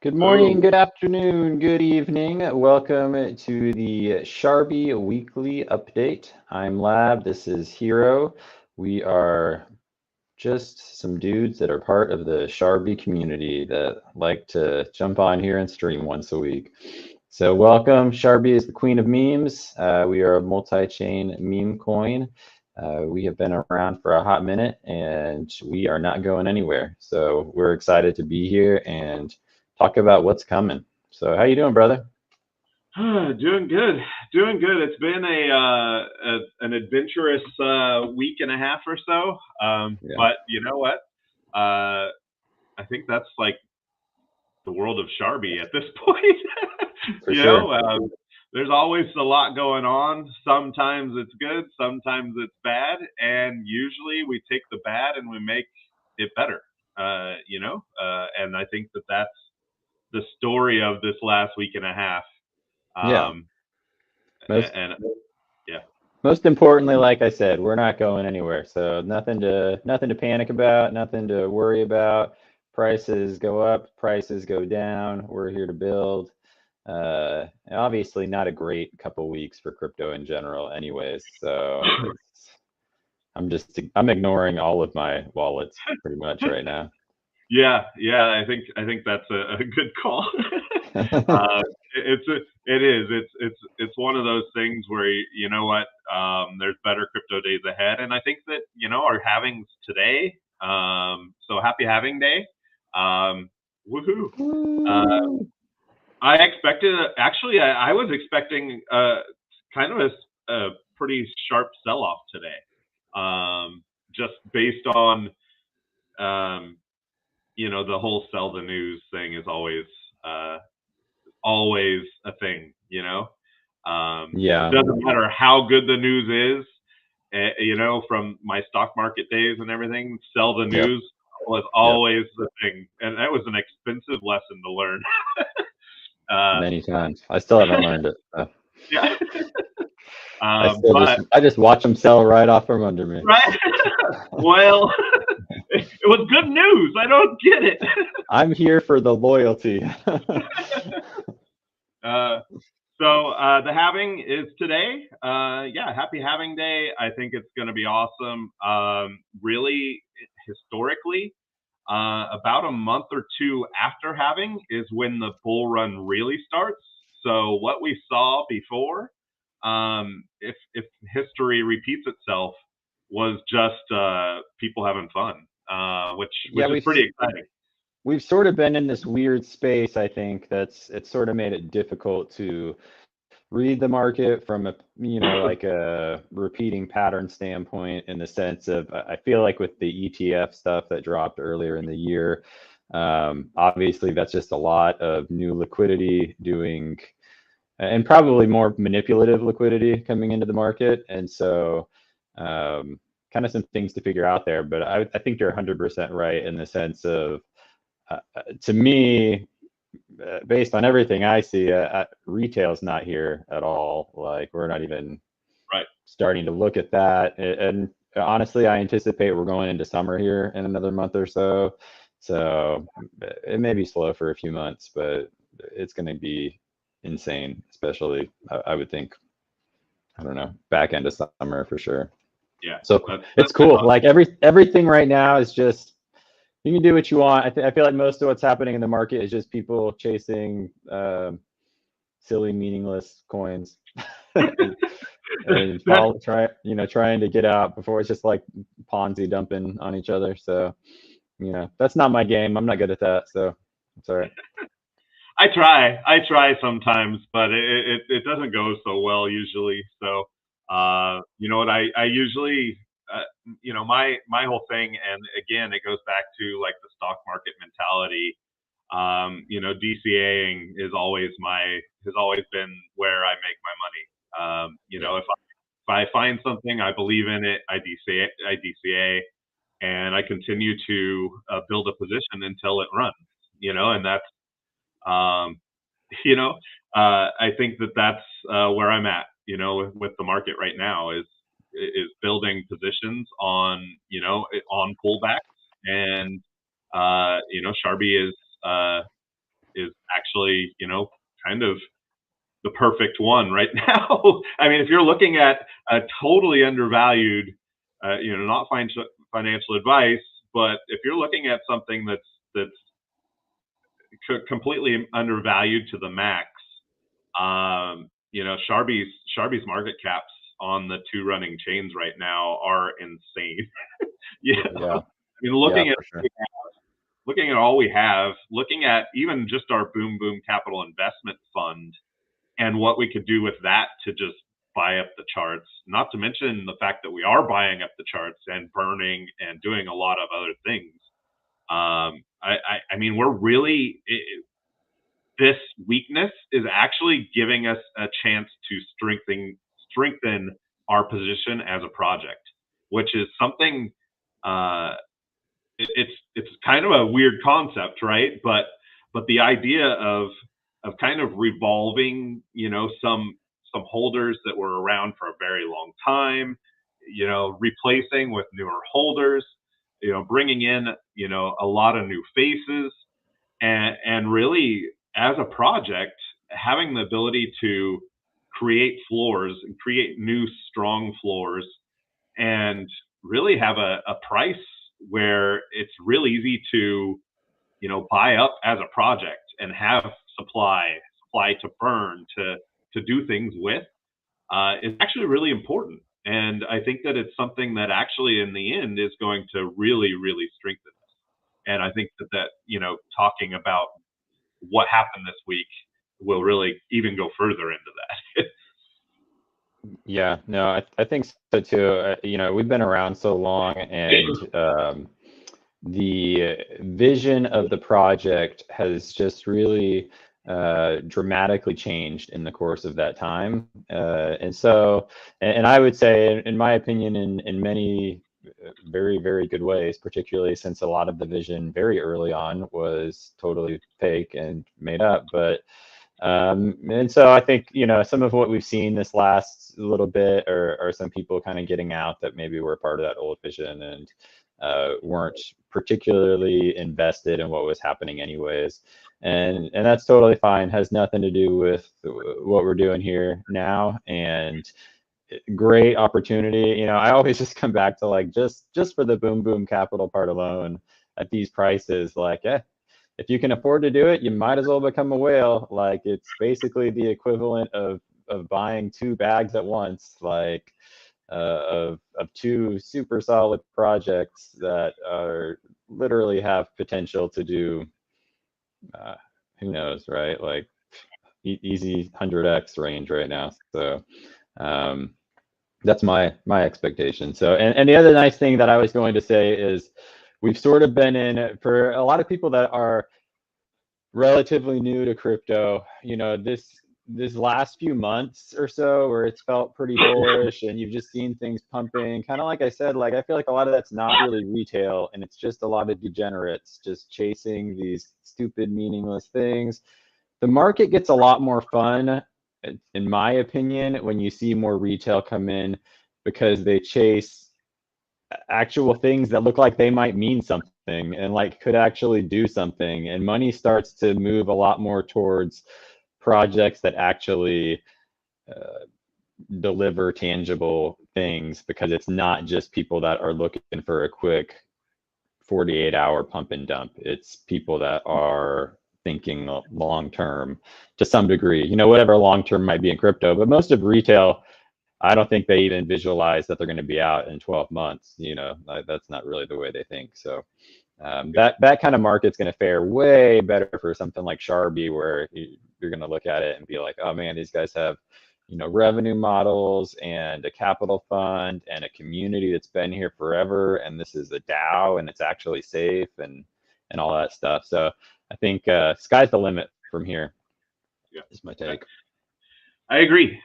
Good morning, Oh, good afternoon, good evening. Welcome to the Sharbi Weekly Update. I'm Lab, this is Hero. We are just some dudes that are part of the Sharbi community that like to jump on here and stream once a week. So welcome, Sharbi is the queen of memes. We are a multi-chain meme coin. We have been around for a hot minute and we are not going anywhere. So we're excited to be here and talk about what's coming. So how you doing, brother? doing good, doing good. It's been an adventurous week and a half or so. Yeah, But you know what? I think that's like the world of Sharby at this point. for you sure. know, there's always a lot going on. Sometimes it's good, sometimes it's bad, and usually we take the bad and we make it better. And I think that that's the story of this last week and a half. Yeah. Um, Most and yeah, most importantly, like I said, we're not going anywhere. So nothing to panic about, nothing to worry about. Prices go up, prices go down. We're here to build. Obviously not a great couple weeks for crypto in general anyways. So I'm ignoring all of my wallets pretty much right now. yeah. I think that's a good call. uh, it is. It's one of those things where you know what. There's better crypto days ahead, and I think that our havings today. So happy having day. Woohoo! Uh, Woo. I expected actually. I was expecting kind of a pretty sharp sell off today. Just based on um, the whole sell the news thing is uh, always a thing. It Yeah. doesn't matter how good the news is. From my stock market days and everything, sell the Yep. news was Yep. always the thing, and that was an expensive lesson to learn. uh, Many times. I still haven't learned it. yeah, I still but I just watch them sell right off from under me. right. Well, it was good news. I don't get it. I'm here for the loyalty. Uh, the having is today. Yeah, happy having day. I think it's going to be awesome. Really, historically, about a month or two after having is when the bull run really starts. So what we saw before, if history repeats itself, was just people having fun, which Yeah, is pretty exciting. we've sort of been in this weird space, I think, it's sort of made it difficult to read the market from a like a repeating pattern standpoint, in the sense of I feel like with the ETF stuff that dropped earlier in the year, obviously that's just a lot of new liquidity doing, and probably more manipulative liquidity coming into the market. And so kind of some things to figure out there. But I think you're 100% right in the sense of, to me, based on everything I see, retail's not here at all. Like, we're not even Right. starting to look at that. And honestly, I anticipate we're going into summer here in another month or so. So it may be slow for a few months, but it's going to be insane, especially, I would think, I don't know, back end of summer for sure. Yeah. So That's it's cool. Like everything right now is just, you can do what you want. I feel like most of what's happening in the market is just people chasing silly, meaningless coins, and, that's trying to get out before it's just like Ponzi dumping on each other. So that's not my game. I'm not good at that. So it's all right. I try sometimes, but it doesn't go so well usually. So, you know what? I usually, my whole thing, and again, it goes back to like the stock market mentality. DCAing has always been where I make my money. Yeah. If I find something I believe in it, I DCA, and I continue to build a position until it runs. And that's um, you know, I think that that's where I'm at. With the market right now is building positions on on pullbacks, and Sharby uh, is perfect one right now. I mean, if you're looking at a totally undervalued, not financial advice, but if you're looking at something that's completely undervalued to the max, Sharbi's market caps on the two running chains right now are insane. Yeah, Yeah. I mean, Yeah, for sure. looking at all we have, looking at even just our Boom Boom Capital Investment Fund and what we could do with that to just buy up the charts, not to mention the fact that we are buying up the charts and burning and doing a lot of other things. I mean, we're really, this weakness is actually giving us a chance to strengthen our position as a project, which is something, it's kind of a weird concept, right? But the idea of kind of revolving, some holders that were around for a very long time, replacing with newer holders, bringing in, a lot of new faces, and really as a project having the ability to create floors and create new strong floors and really have a price where it's real easy to, buy up as a project and have supply to burn, to do things with, is actually really important. And I think that it's something that actually in the end is going to really, really strengthen us. And I think that, talking about what happened this week will really even go further into that. Yeah, no, I think so too. We've been around so long, and the vision of the project has just really dramatically changed in the course of that time. And I would say, in my opinion, in many very, very good ways, particularly since a lot of the vision very early on was totally fake and made up. And so I think, some of what we've seen this last little bit are some people kind of getting out that maybe were part of that old vision and weren't particularly invested in what was happening anyways. And that's totally fine. Has nothing to do with what we're doing here now. And great opportunity. I always just come back to, like, just for the Boom Boom Capital part alone at these prices, like, if you can afford to do it, you might as well become a whale. Like, it's basically the equivalent of buying two bags at once, like of two super solid projects that are literally have potential to do, who knows, right? Like easy 100x range right now. So that's my expectation. So, and the other nice thing that I was going to say is we've sort of been in, for a lot of people that are relatively new to crypto, this last few months or so where it's felt pretty bullish and you've just seen things pumping, kind of like I said, like I feel like a lot of that's not really retail, and it's just a lot of degenerates just chasing these stupid, meaningless things. The market gets a lot more fun, in my opinion, when you see more retail come in, because they chase actual things that look like they might mean something and like could actually do something, and money starts to move a lot more towards projects that actually deliver tangible things, because it's not just people that are looking for a quick 48-hour pump and dump. It's people that are thinking long term to some degree, whatever long term might be in crypto. But most of retail, I don't think they even visualize that they're going to be out in 12 months. That's not really the way they think. So that kind of market's going to fare way better for something like Sharbi, where you're going to look at it and be like, oh man, these guys have, revenue models and a capital fund and a community that's been here forever, and this is a DAO and it's actually safe and all that stuff. So I think sky's the limit from here. Yeah, is my take. I agree.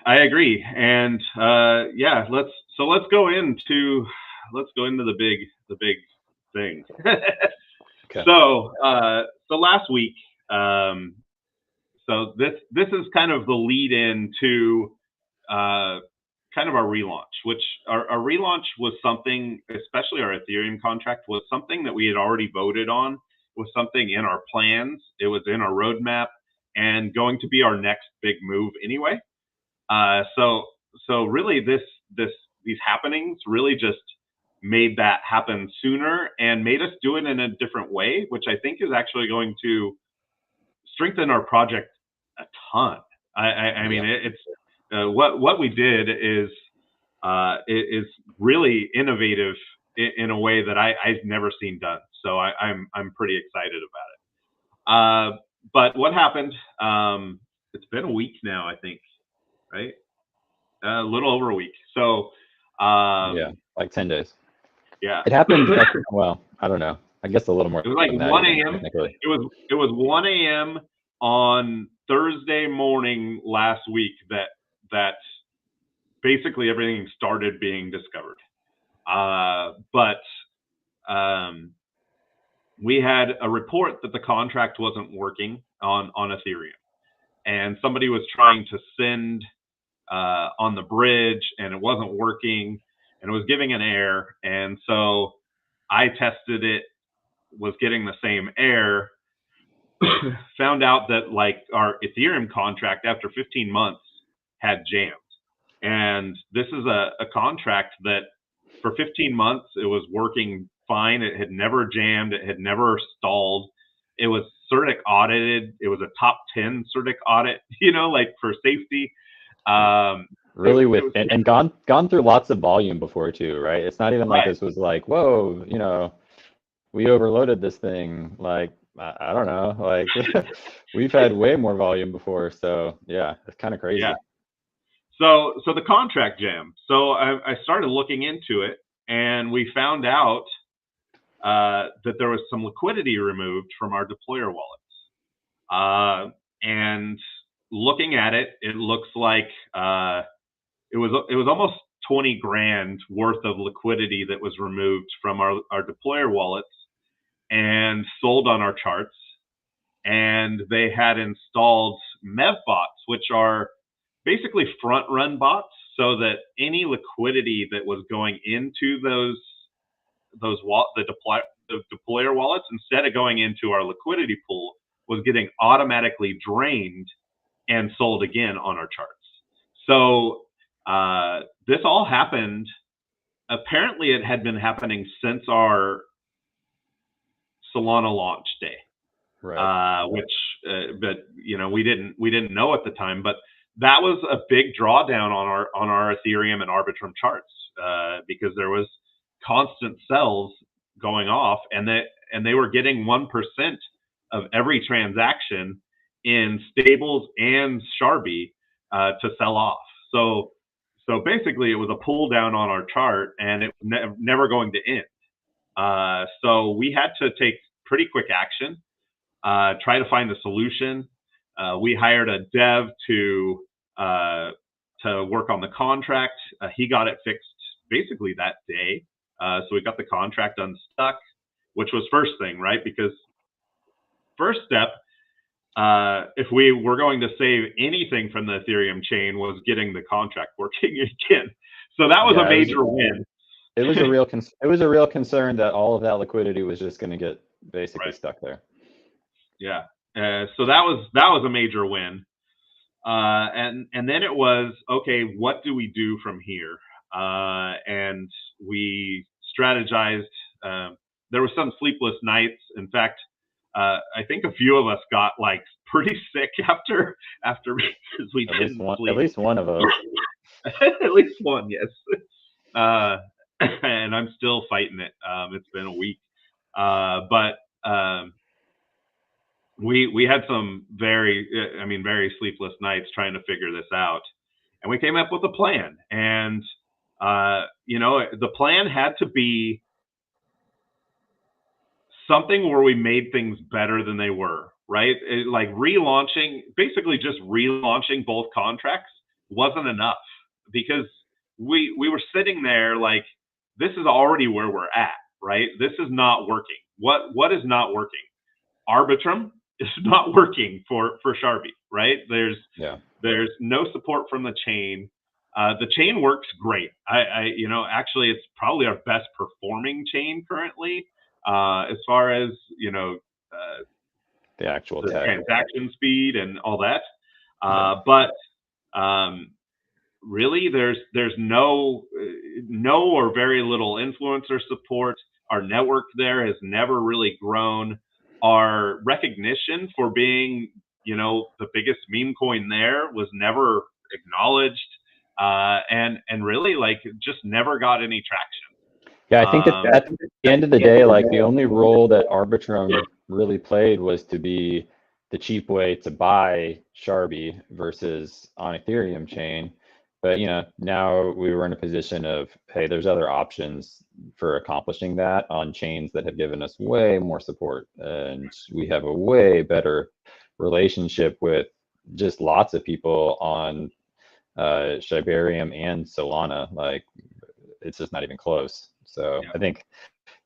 And let's go into the big thing. Okay. So last week, so this is kind of the lead in to kind of our relaunch, which our relaunch was something, especially our Ethereum contract, was something that we had already voted on, was something in our plans. It was in our roadmap and going to be our next big move anyway. So really these happenings really just made that happen sooner and made us do it in a different way, which I think is actually going to strengthen our project a ton. I mean, Yeah. it's what we did is really innovative in a way that I've never seen done. So I'm pretty excited about it. But what happened? It's been a week now, I think, right? A little over a week. So Yeah, like 10 days. yeah, It happened, well, I don't know. I guess a little more it was like than that 1 even, a.m. technically. It was 1 a.m. on Thursday morning last week that basically everything started being discovered. But we had a report that the contract wasn't working on Ethereum, and somebody was trying to send on the bridge, and it wasn't working, and it was giving an error. And so I tested it, was getting the same error. Found out that like our Ethereum contract after 15 months had jammed. And this is a contract that for 15 months it was working fine. It had never jammed. It had never stalled. It was CertiK audited. It was a top 10 CertiK audit, like for safety. Really It was and gone through lots of volume before too, right? It's not even like right. this was like, whoa, we overloaded this thing. Like, I don't know, like we've had way more volume before. So yeah, it's kind of Yeah. crazy. So the contract jammed. So I started looking into it, and we found out that there was some liquidity removed from our deployer wallets. And looking at it, it looks like it was almost 20 grand worth of liquidity that was removed from our deployer wallets and sold on our charts. And they had installed MEV bots, which are basically front run bots, so that any liquidity that was going into the deployer wallets, instead of going into our liquidity pool, was getting automatically drained and sold again on our charts. So this all happened. Apparently, it had been happening since our Solana launch day, Right. which, but we didn't know at the time. But that was a big drawdown on our Ethereum and Arbitrum charts because there was constant sells going off, and they were getting 1% of every transaction in stables and Sharbi to sell off. So basically, it was a pull down on our chart, and it was never going to end. So we had to take pretty quick action, try to find a solution. We hired a dev to work on the contract. He got it fixed basically that day. So we got the contract unstuck, which was first thing, right? Because first step, if we were going to save anything from the Ethereum chain, was getting the contract working again. So that was a major win. It was a real concern that all of that liquidity was just going to get basically Right. stuck there. Yeah. So that was a major win. And then it was, okay, what do we do from here? And we strategized. There were some sleepless nights. In fact, I think a few of us got like pretty sick after because we didn't sleep. At least one of us. At least one, yes. And I'm still fighting it. It's been a week, but we had some very sleepless nights trying to figure this out, and we came up with a plan. And the plan had to be something where we made things better than they were, right? Like basically just relaunching both contracts wasn't enough, because we were sitting there like, this is already where we're at, right? This is not working. What is not working? Arbitrum is not working for Sharbi, right? There's no support from the chain. The chain works great. Actually, it's probably our best performing chain currently, as far as the actual the tech. transaction speed and all that. Yeah. But really there's no or very little influencer support. Our network there has never really grown. Our recognition for being, the biggest meme coin there was never acknowledged, and really like just never got any traction. Yeah, I think at the end of the day, like the only role that Arbitrum really played was to be the cheap way to buy Sharbi versus on Ethereum chain. But now we were in a position of, hey, there's other options for accomplishing that on chains that have given us way more support, and we have a way better relationship with just lots of people on Shibarium and Solana. Like it's just not even close. So I think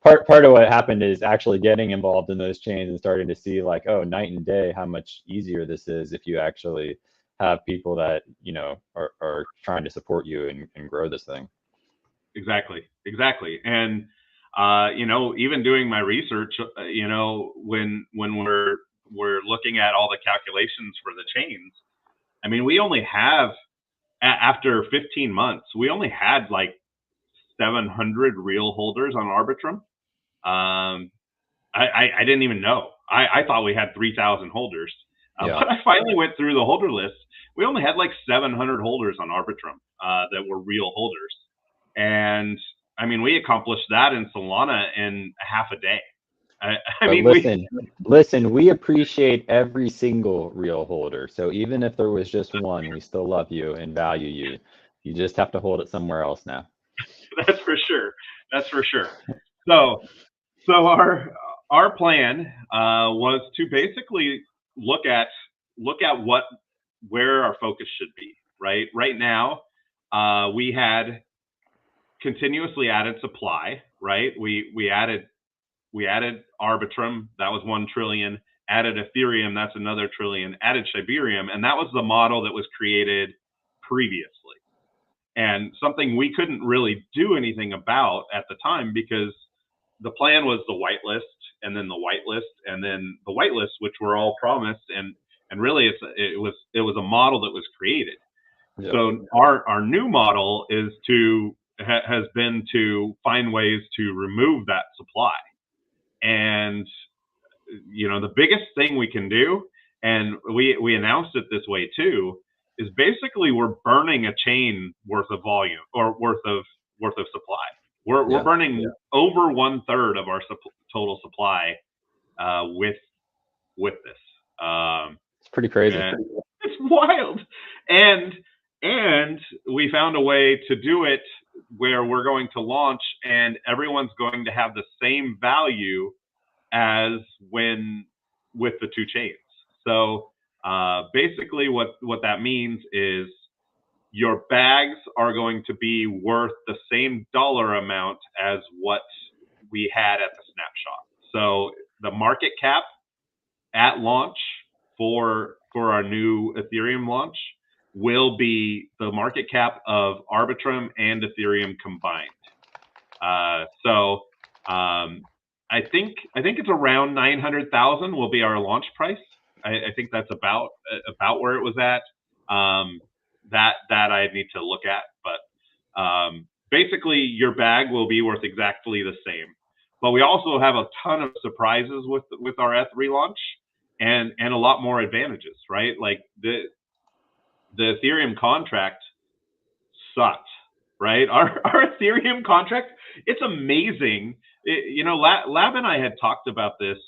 part of what happened is actually getting involved in those chains and starting to see like, oh, night and day, how much easier this is if you actually have people that are trying to support you and grow this thing. Exactly. And even doing my research, when we're looking at all the calculations for the chains, I mean, we only have after 15 months, we only had like 700 real holders on Arbitrum. I didn't even know. I thought we had 3,000 holders. But I finally went through the holder list. We only had like 700 holders on Arbitrum that were real holders. And I mean, we accomplished that in Solana in half a day. I mean, listen, we appreciate every single real holder. So even if there was just one, we still love you and value you. You just have to hold it somewhere else now. That's for sure. So our plan was to basically look at where our focus should be. Right now, we had continuously added supply. Right, we added Arbitrum, that was 1 trillion. Added Ethereum, that's another trillion. Added Shibarium, and that was the model that was created previously. And something we couldn't really do anything about at the time because the plan was the whitelist and then the whitelist and then the whitelist, which were all promised. And really it was a model that was created. Yep. So our new model has been to find ways to remove that supply. And, the biggest thing we can do, and we announced it this way too, is basically we're burning a chain worth of volume or worth of supply. We're burning over 1/3 of our total supply with this. It's pretty crazy. It's wild. And we found a way to do it where we're going to launch and everyone's going to have the same value as when with the two chains. So basically what that means is your bags are going to be worth the same dollar amount as what we had at the snapshot. So the market cap at launch for our new Ethereum launch will be the market cap of Arbitrum and Ethereum combined. I think it's around 900,000 will be our launch price. I think that's about where it was at. That I need to look at, but basically your bag will be worth exactly the same. But we also have a ton of surprises with our ETH relaunch and a lot more advantages, right? Like the Ethereum contract sucked, right? Our Ethereum contract, it's amazing. Lab and I had talked about this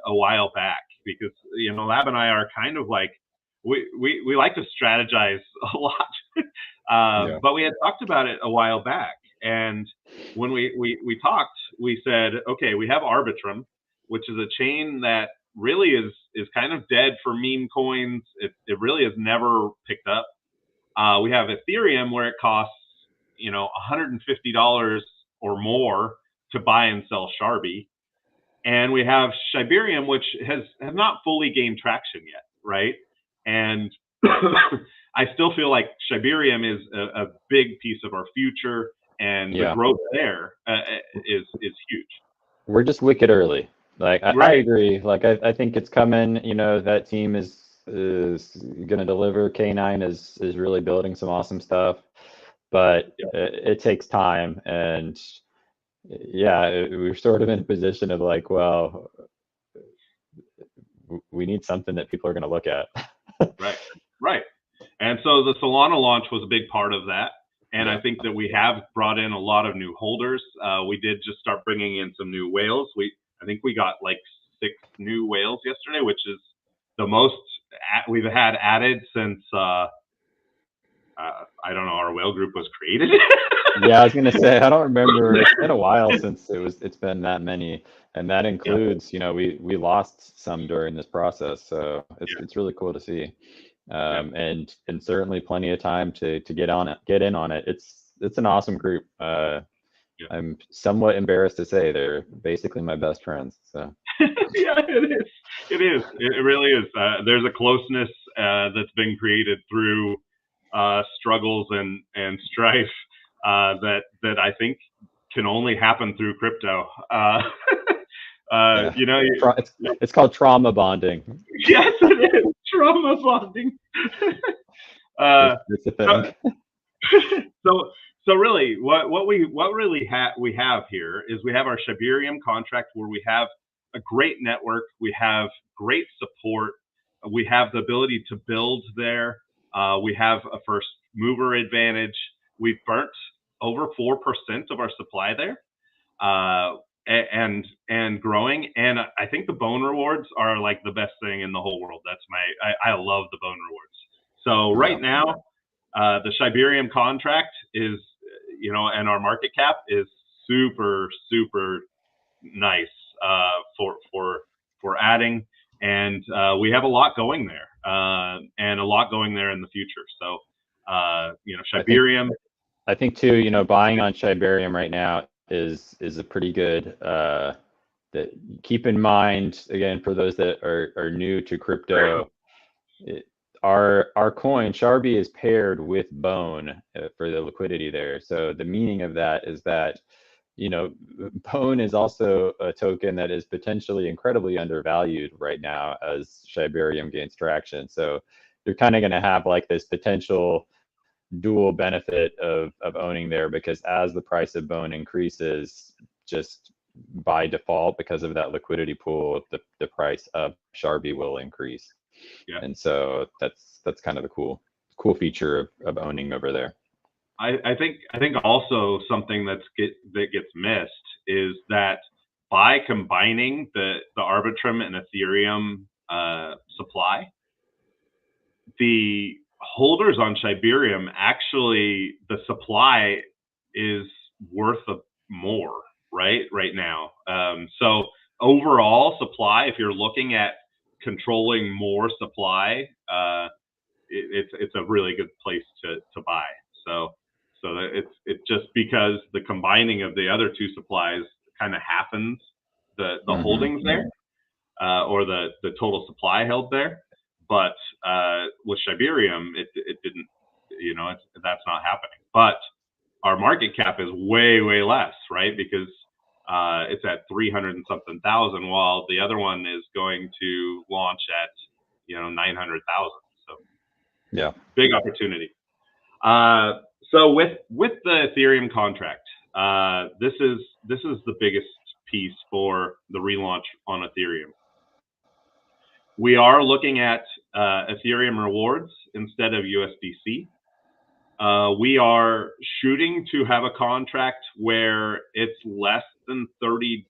a while back because Lab and I are kind of like we like to strategize a lot, but we had talked about it a while back, and when we talked, we said, okay, we have Arbitrum, which is a chain that really is kind of dead for meme coins. It really has never picked up. We have Ethereum where it costs $150 or more to buy and sell Sharbi, and we have Shibarium, which has not fully gained traction yet, right? And I still feel like Shibarium is a big piece of our future, and the growth there is huge. We're just wicked early. Like I agree. Like I think it's coming. That team is is going to deliver. K9 is really building some awesome stuff, but it takes time. And yeah, we're sort of in a position of like, well, we need something that people are going to look at. Right, right. And so the Solana launch was a big part of that. And I think that we have brought in a lot of new holders. We did just start bringing in some new whales. I think we got like 6 new whales yesterday, which is the most we've had added since I don't know, our whale group was created. Yeah, I was gonna say, I don't remember. It's been a while since it's been that many, and that includes, we lost some during this process, so it's really cool to see. And certainly plenty of time to get in on it. It's an awesome group. I'm somewhat embarrassed to say they're basically my best friends. So yeah, it is. It is. It really is. There's a closeness that's been created through struggles and strife that I think can only happen through crypto. It's called trauma bonding. Yes, it is trauma bonding. It's a thing. So really, what we have here is we have our Shibarium contract where we have a great network, we have great support, we have the ability to build there, we have a first mover advantage. We've burnt over 4% of our supply there, and growing. And I think the bone rewards are like the best thing in the whole world. I love the bone rewards. So right now, the Shibarium contract is, and our market cap is super nice for adding, and we have a lot going there, and a lot going there in the future. So Shibarium. I think too, buying on Shibarium right now is a pretty good. That keep in mind again for those that are new to crypto. Our coin Sharbi is paired with Bone for the liquidity there. So the meaning of that is that Bone is also a token that is potentially incredibly undervalued right now as Shibarium gains traction. So you're kind of going to have like this potential dual benefit of owning there, because as the price of Bone increases, just by default, because of that liquidity pool, the price of Sharbi will increase. And so that's kind of the cool feature of owning over there. I think also something that gets missed is that by combining the Arbitrum and Ethereum supply, the holders on Shibarium, actually the supply is worth more right now. So overall supply, if you're looking at controlling more supply, it's a really good place to buy. So it's just because the combining of the other 2 supplies kind of happens, the holdings there, or the total supply held there. But with Shibarium, it didn't, that's not happening. But our market cap is way less, right? Because it's at 300 and something thousand, while the other one is going to launch at 900,000. So yeah, big opportunity. So with the Ethereum contract, this is the biggest piece for the relaunch on Ethereum. We are looking at Ethereum rewards instead of USDC. We are shooting to have a contract where it's less than $30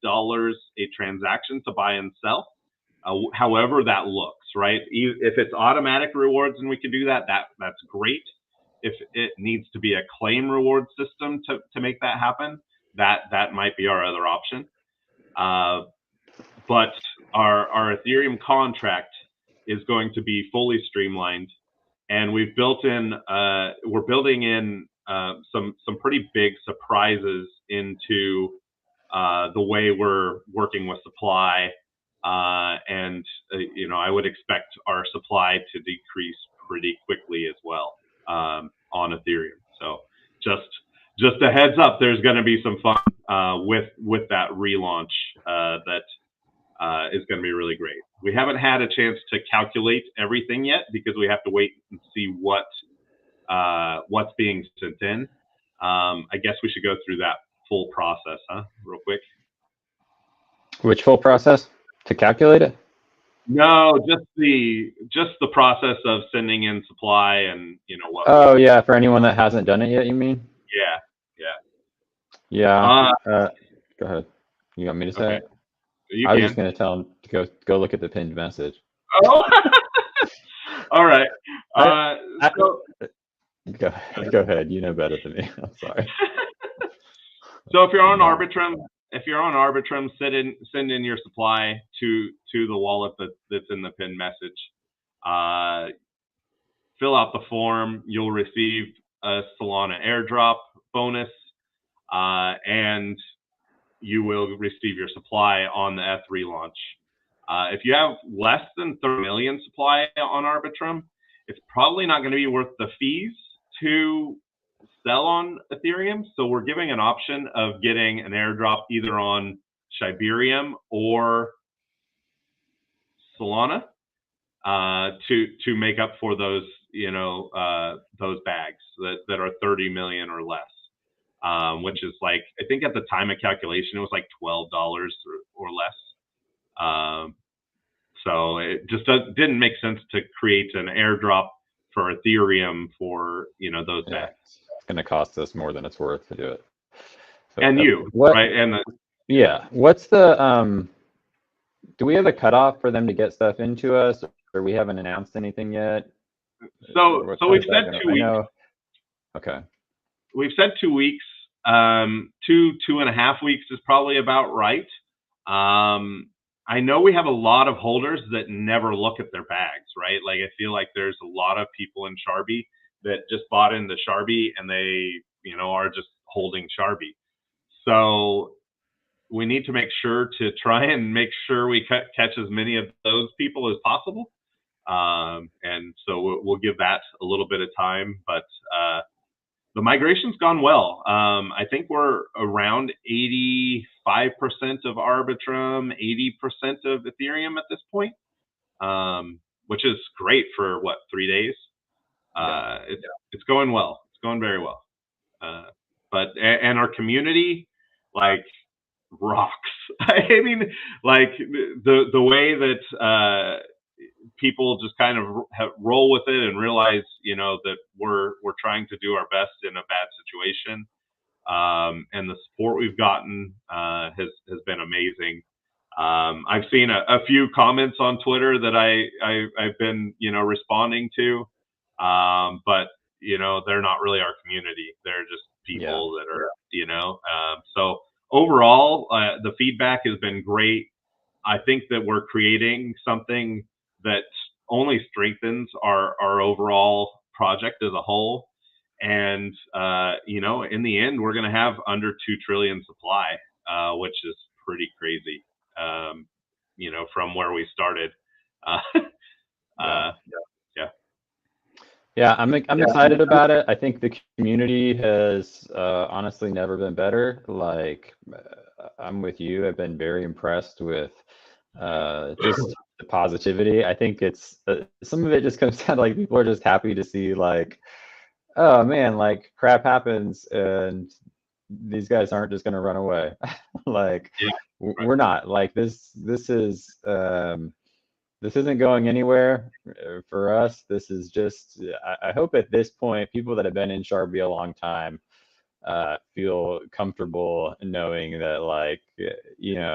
a transaction to buy and sell. However that looks, right? If it's automatic rewards and we can do that, that's great. If it needs to be a claim reward system to make that happen, that might be our other option. But our Ethereum contract is going to be fully streamlined, and we've built in we're building in some pretty big surprises into the way we're working with supply, and I would expect our supply to decrease pretty quickly as well on Ethereum. So just a heads up, there's going to be some fun with that relaunch that is going to be really great. We haven't had a chance to calculate everything yet because we have to wait and see what's being sent in. I guess we should go through that full process, huh? Real quick. Which full process to calculate it? No, just the process of sending in supply and what. Oh yeah, for anyone that hasn't done it yet, you mean? Yeah. Go ahead. You want me to say Okay. it? You I was can. just gonna tell him to go look at the pinned message. Oh. All right. Go ahead. You know better than me. I'm sorry. So if you're on Arbitrum, send in your supply to the wallet that's in the pinned message. Fill out the form. You'll receive a Solana airdrop bonus, and you will receive your supply on the F3 launch. If you have less than 30 million supply on Arbitrum, it's probably not going to be worth the fees to sell on Ethereum. So we're giving an option of getting an airdrop either on Shibarium or Solana to make up for those bags that are 30 million or less, which is like, I think at the time of calculation it was like $12 or less. So it just didn't make sense to create an airdrop for Ethereum for those bags. It's going to cost us more than it's worth to do it. So, and right? And what's the do we have a cutoff for them to get stuff into us, or we haven't announced anything yet? So we've said 2 weeks. Okay. We've said 2 weeks. 2.5 weeks is probably about right. I know we have a lot of holders that never look at their bags, right? Like I feel like there's a lot of people in Sharbi that just bought into Sharbi and they, are just holding Sharbi. So we need to make sure to try and make sure we catch as many of those people as possible. And so we'll give that a little bit of time, but the migration's gone well. I think we're around 85% of Arbitrum, 80% of Ethereum at this point, which is great for 3 days. It's going well. It's going very well. And our community rocks. I mean, the way that people just kind of roll with it and realize, that we're trying to do our best in a bad situation. And the support we've gotten has been amazing. I've seen a few comments on Twitter that I've been, responding to, but they're not really our community. They're just people that are, so overall, the feedback has been great. I think that we're creating something that only strengthens our overall project as a whole. And, in the end, we're going to have under 2 trillion supply, which is pretty crazy, from where we started. Yeah, I'm excited about it. I think the community has honestly never been better. I'm with you. I've been very impressed with just the positivity. I think it's some of it just comes down to people are just happy to see oh man, crap happens and these guys aren't just going to run away. We're not. This isn't going anywhere for us. This is just, I hope at this point, people that have been in Sharbi a long time feel comfortable knowing that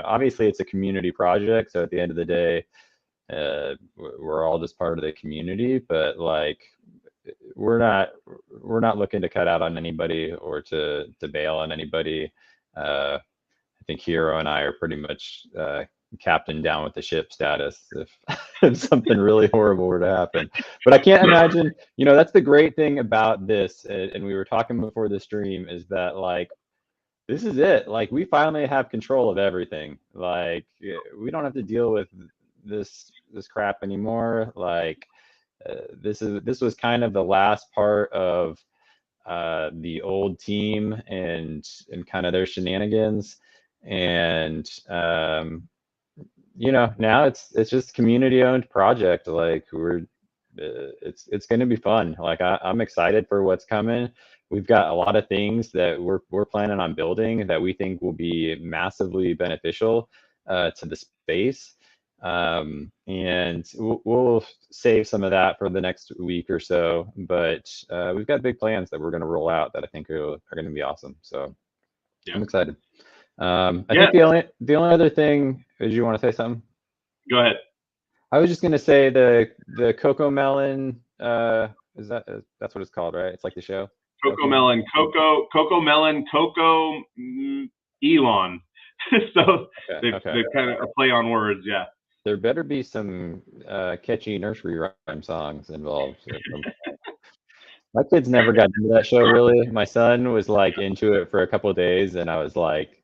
obviously it's a community project. So at the end of the day, we're all just part of the community, but we're not looking to cut out on anybody or to bail on anybody. I think Hero and I are pretty much captain down with the ship status if something really horrible were to happen. But I can't imagine, that's the great thing about this, and we were talking before the stream, is that this is it. We finally have control of everything. We don't have to deal with this crap anymore. This was kind of the last part of the old team and kind of their shenanigans. And now it's just community owned project. Like it's going to be fun. Like I'm excited for what's coming. We've got a lot of things that we're planning on building that we think will be massively beneficial to the space. And we'll save some of that for the next week or so. But we've got big plans that we're going to roll out that I think are going to be awesome. So Yeah. I'm excited. I think the only other thing is, you want to say something? Go ahead. I was just gonna say the Coco Melon. That's what it's called, right? It's like the show. Coco Melon, Coco Elon. So Okay. they've kind of a play on words, yeah. There better be some catchy nursery rhyme songs involved. My kids never got into that show really. My son was like into it for a couple of days, and I was like,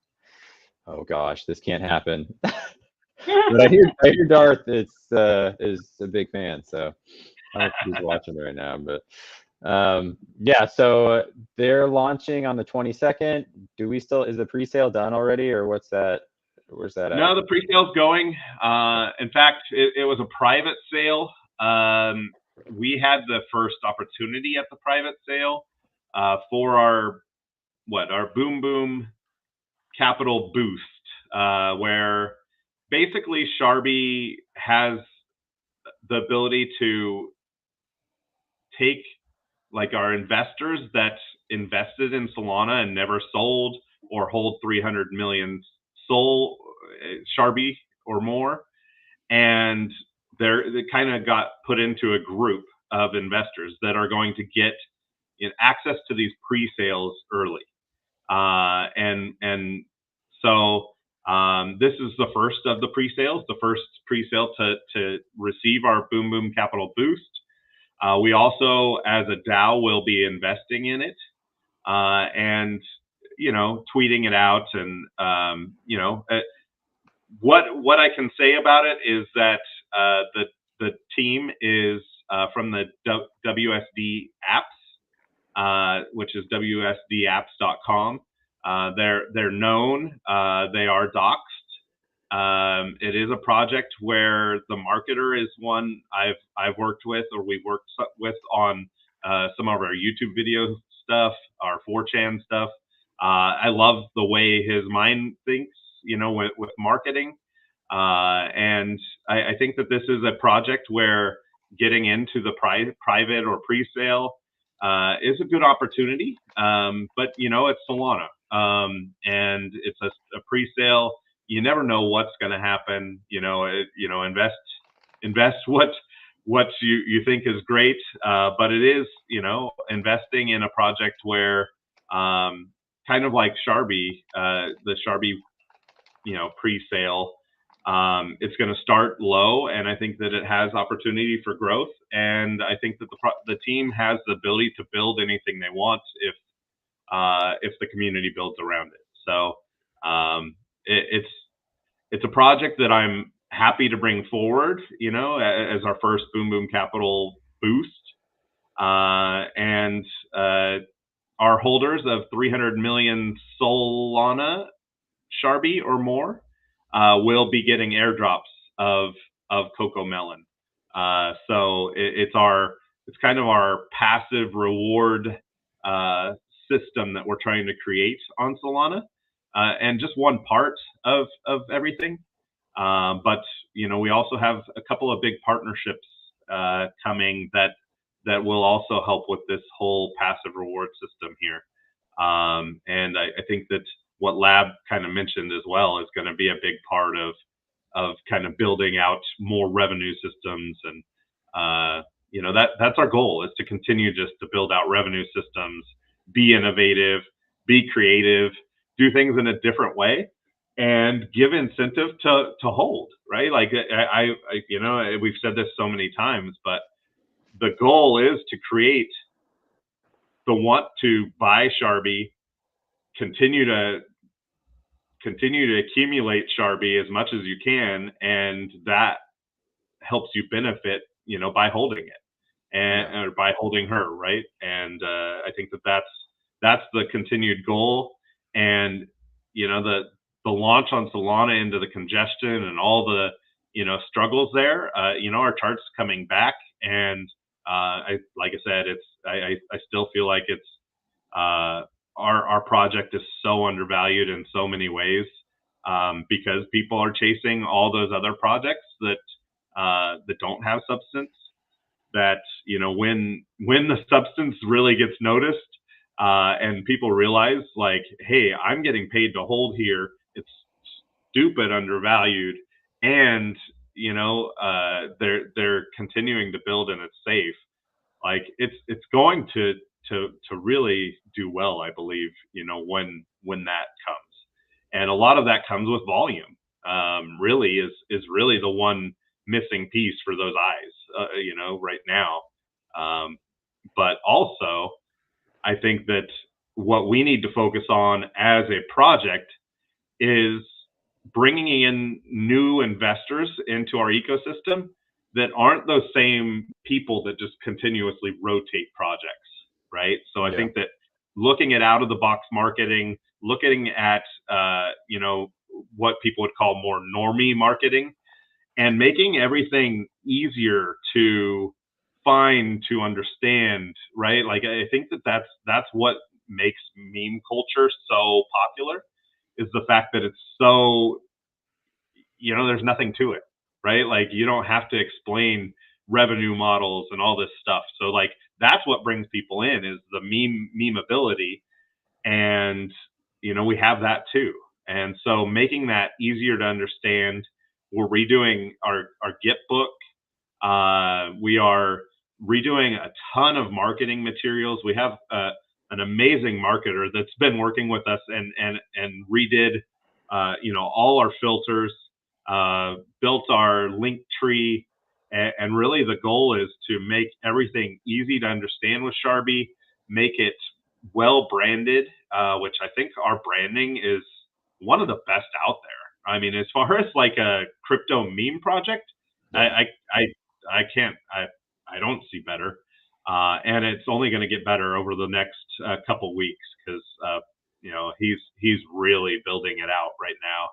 "Oh gosh, this can't happen." But I hear Darth is a big fan, so I don't know if he's watching right now, but yeah. So they're launching on the 22nd. Is the pre-sale done already, or what's that? Where's that at? No, the pre-sale's going. In fact, it was a private sale. We had the first opportunity at the private sale for our Boom Boom Capital Boost, where basically Sharbi has the ability to take like our investors that invested in Solana and never sold, or hold 300 million Sharbi or more, and they kind of got put into a group of investors that are going to get access to these pre-sales early, and so this is the first of the pre-sales, the first pre-sale to receive our Boom Boom Capital Boost. We also, as a DAO, will be investing in it, and tweeting it out, and what I can say about it is that the team is from the WSD apps, which is wsdapps.com. They're known. They are doxed. It is a project where the marketer is one I've worked with, or we've worked with on some of our YouTube video stuff, our 4chan stuff. I love the way his mind thinks, with marketing. And I think that this is a project where getting into the private or pre-sale is a good opportunity. But it's Solana, and it's a pre-sale. You never know what's going to happen. Invest what you think is great, but it is investing in a project where kind of like Sharbi, the Sharbi pre-sale. It's going to start low, and I think that it has opportunity for growth. And I think that the team has the ability to build anything they want if the community builds around it. So it's a project that I'm happy to bring forward, as our first Boom Boom Capital Boost, and our holders of 300 million Solana Sharbi or more will be getting airdrops of Coco Melon. So it's kind of our passive reward system that we're trying to create on Solana, and just one part of everything. But we also have a couple of big partnerships coming that will also help with this whole passive reward system here. And I think that what Lab kind of mentioned as well is going to be a big part of kind of building out more revenue systems. And that's our goal, is to continue just to build out revenue systems, be innovative, be creative, do things in a different way, and give incentive to hold, right? Like I we've said this so many times, but the goal is to create the want to buy Sharbi, continue to accumulate Sharbi as much as you can, and that helps you benefit, by holding it, and or by holding her, right? And I think that's the continued goal. And the launch on Solana into the congestion and all struggles there. Our chart's coming back, and like I said, I still feel like it's our project is so undervalued in so many ways, because people are chasing all those other projects that don't have substance. That when the substance really gets noticed, and people realize, like, hey, I'm getting paid to hold here. It's stupid undervalued, and they're continuing to build and it's safe. Like, it's going to really do well, I believe, when that comes. And a lot of that comes with volume. Really is really the one missing piece for those eyes, right now. But also, I think that what we need to focus on as a project is bringing in new investors into our ecosystem that aren't those same people that just continuously rotate projects, right? So I Yeah. think that looking at out of the box marketing, looking at what people would call more normie marketing, and making everything easier to find, to understand, right? Like, I think that that's what makes meme culture so popular, is the fact that it's so, there's nothing to it, right? Like, you don't have to explain revenue models and all this stuff. So, like, that's what brings people in, is the meme ability. And, we have that too. And so making that easier to understand, we're redoing our Git book. We are redoing a ton of marketing materials. We have an amazing marketer that's been working with us and redid, all our filters, built our link tree, and really the goal is to make everything easy to understand with Sharbi, make it well branded, which I think our branding is one of the best out there. I mean, as far as like a crypto meme project, Yeah. I can't, I don't see better. And it's only going to get better over the next couple weeks, because he's really building it out right now.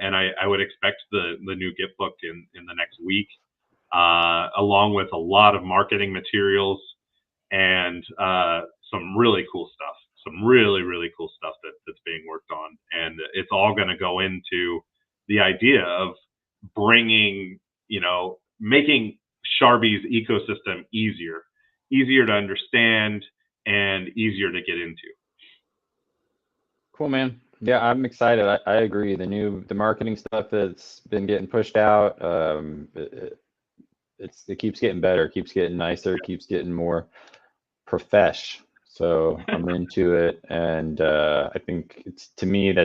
And I would expect the new Git book in the next week, along with a lot of marketing materials and some really cool stuff, some really, really cool stuff that's being worked on. And it's all going to go into the idea of bringing, making Sharbi's ecosystem easier to understand and easier to get into. Cool, man. Yeah, I'm excited. I agree. The marketing stuff that's been getting pushed out, it keeps getting better, keeps getting nicer, keeps getting more profesh. So I'm into it, and I think to me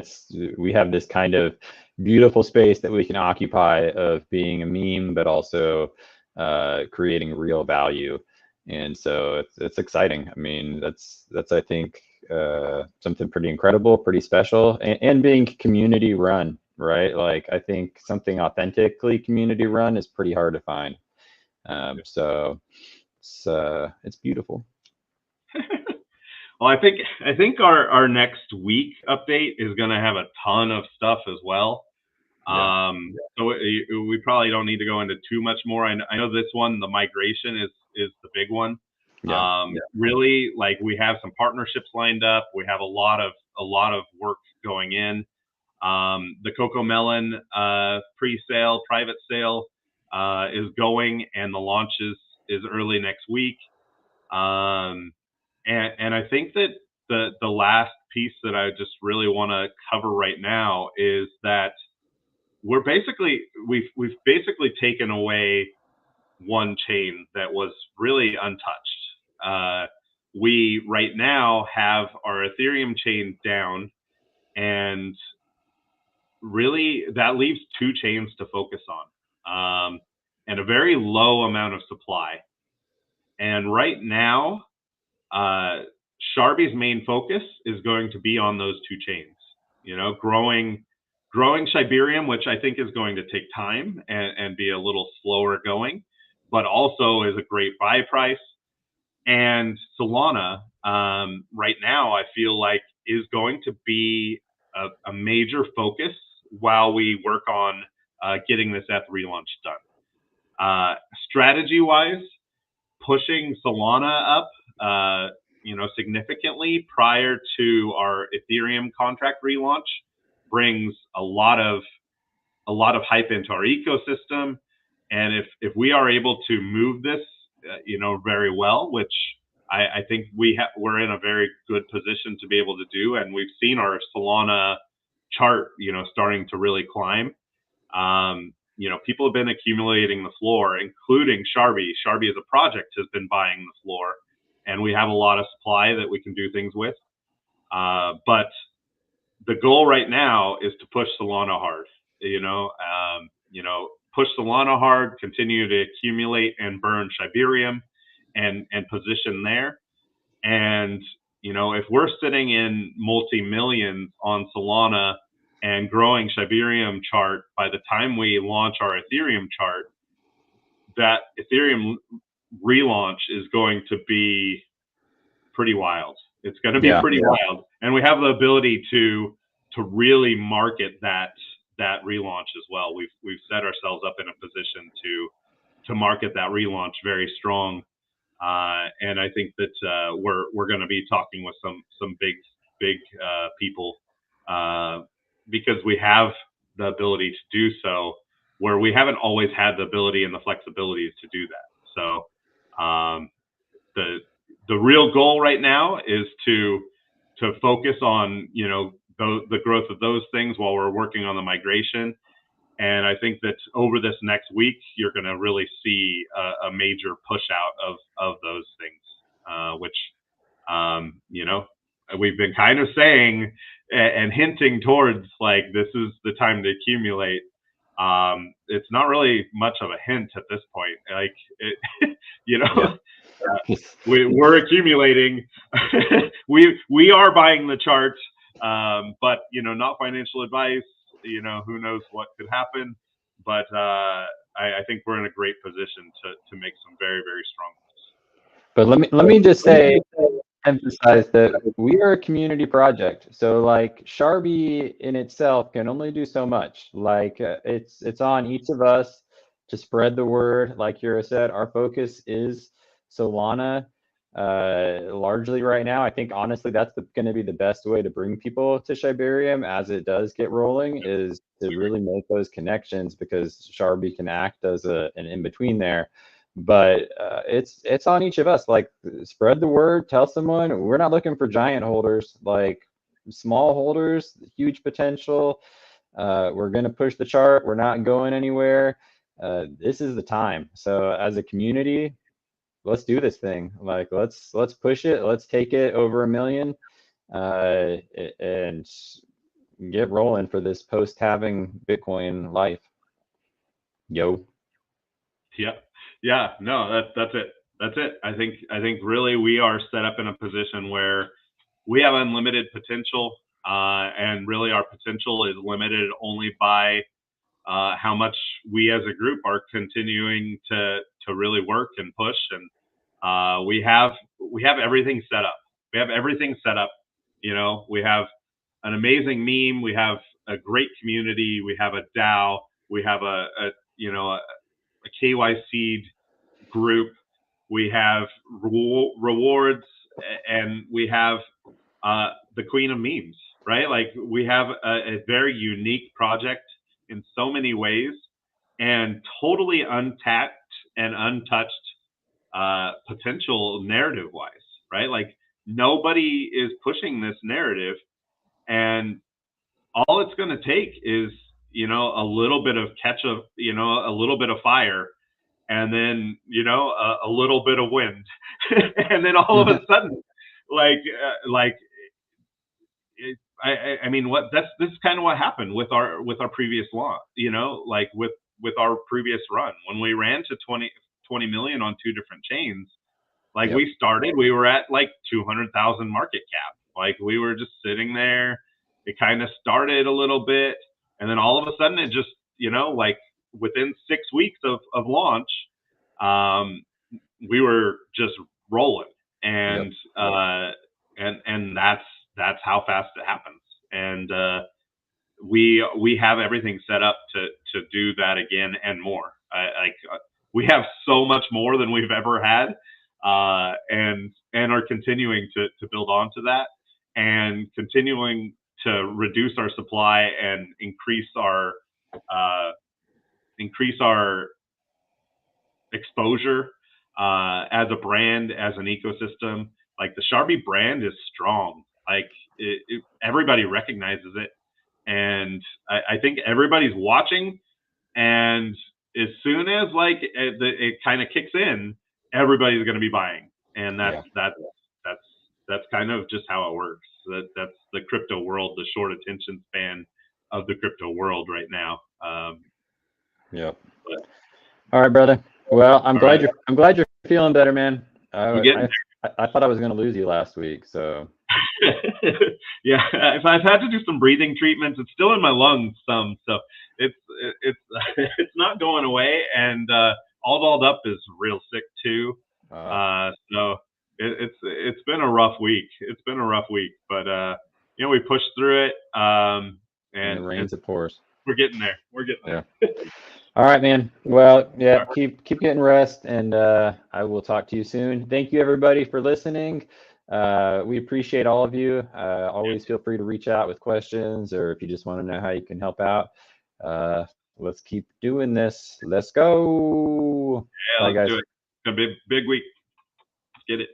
we have this kind of beautiful space that we can occupy of being a meme, but also creating real value. And so it's exciting. I mean, that's I think something pretty incredible, pretty special, and being community run, right? Like, I think something authentically community run is pretty hard to find. So it's beautiful. Well, I think our next week update is going to have a ton of stuff as well. Yeah. So we probably don't need to go into too much more. I know this one, the migration is the big one. Yeah. Really, like, we have some partnerships lined up. We have a lot of work going in. The Coco Melon pre-sale, private sale is going, and the launch is early next week. And I think that the last piece that I just really want to cover right now is that we've basically taken away one chain that was really untouched. We right now have our Ethereum chain down, and really that leaves two chains to focus on, and a very low amount of supply. And right now, Sharbi's main focus is going to be on those two chains. Growing Siberium, which I think is going to take time and be a little slower going, but also is a great buy price. And Solana, right now, I feel like is going to be a major focus while we work on getting this ETH relaunch done. Strategy wise, pushing Solana up, significantly prior to our Ethereum contract relaunch brings a lot of hype into our ecosystem. And if we are able to move this, very well, which I think we're in a very good position to be able to do, and we've seen our Solana chart, starting to really climb. People have been accumulating the floor, including Sharbi. Sharbi as a project has been buying the floor, and we have a lot of supply that we can do things with. But the goal right now is to push Solana hard. Push Solana hard, continue to accumulate and burn Shibarium, and position there. And if we're sitting in multi-millions on Solana and growing Shibarium chart, by the time we launch our Ethereum chart, that Ethereum relaunch is going to be pretty wild. It's going to be pretty wild, and we have the ability to really market that relaunch as well. We've set ourselves up in a position to market that relaunch very strong, and I think that we're going to be talking with some big people, because we have the ability to do so, where we haven't always had the ability and the flexibilities to do that. So the real goal right now is to focus on the growth of those things while we're working on the migration. And I think that over this next week, you're going to really see a major push out of those things, which we've been kind of saying and hinting towards, like, this is the time to accumulate. It's not really much of a hint at this point. Like, we're accumulating. we are buying the chart, but not financial advice. Who knows what could happen. But I think we're in a great position to make some very, very strong moves. But let me just emphasize that we are a community project. So like Sharbi in itself can only do so much. Like it's on each of us to spread the word. Like Yura said, our focus is Solana largely right now. I think honestly that's going to be the best way to bring people to Shibarium as it does get rolling, is to really make those connections, because Sharbi can act as an in-between there. But it's on each of us. Like, spread the word, tell someone. We're not looking for giant holders, like small holders, huge potential. We're going to push the chart. We're not going anywhere. This is the time. So as a community, let's do this thing. Like, let's push it. Let's take it over 1 million and get rolling for this post-halving Bitcoin life. Yo. Yeah, no, that's it. I think really we are set up in a position where we have unlimited potential, and really our potential is limited only by how much we as a group are continuing to really work and push. And we have everything set up. We have everything set up. We have an amazing meme. We have a great community. We have a DAO. We have a KYC group. We have rewards, and we have the queen of memes, right? Like, we have a very unique project in so many ways, and totally untapped and untouched potential narrative wise, right? Like, nobody is pushing this narrative, and all it's going to take is a little bit of ketchup, a little bit of fire, and then a little bit of wind, and then all of a sudden, I mean, this is kind of what happened with our previous law, like with our previous run when we ran to 20 million on 2 different chains. Like, we were at like 200,000 market cap. Like, we were just sitting there. It kind of started a little bit, and then all of a sudden it just, like within 6 weeks of launch, we were just rolling, and and that's how fast it happens. And we have everything set up to do that again and more. We have so much more than we've ever had, and are continuing to build onto that, and continuing to reduce our supply and increase our exposure as a brand, as an ecosystem. Like the Sharbi brand is strong. Like everybody recognizes it, and I think everybody's watching. And as soon as like it kind of kicks in, everybody's going to be buying, and that's kind of just how it works. That's the crypto world, the short attention span of the crypto world right now. Yep. All right, brother. Well, I'm glad you're feeling better, man. I thought I was going to lose you last week, so. Yeah, I've had to do some breathing treatments. It's still in my lungs some, so it's it's not going away. And all dolled up is real sick too. So it's been a rough week. It's been a rough week, but we pushed through it. And it rains, it pours. We're getting there. We're getting there. Yeah. All right, man. Well, yeah, keep getting rest, and I will talk to you soon. Thank you, everybody, for listening. We appreciate all of you. Always feel free to reach out with questions, or if you just want to know how you can help out. Let's keep doing this. Let's go. Yeah, let's do it. It's gonna be a big week. Let's get it.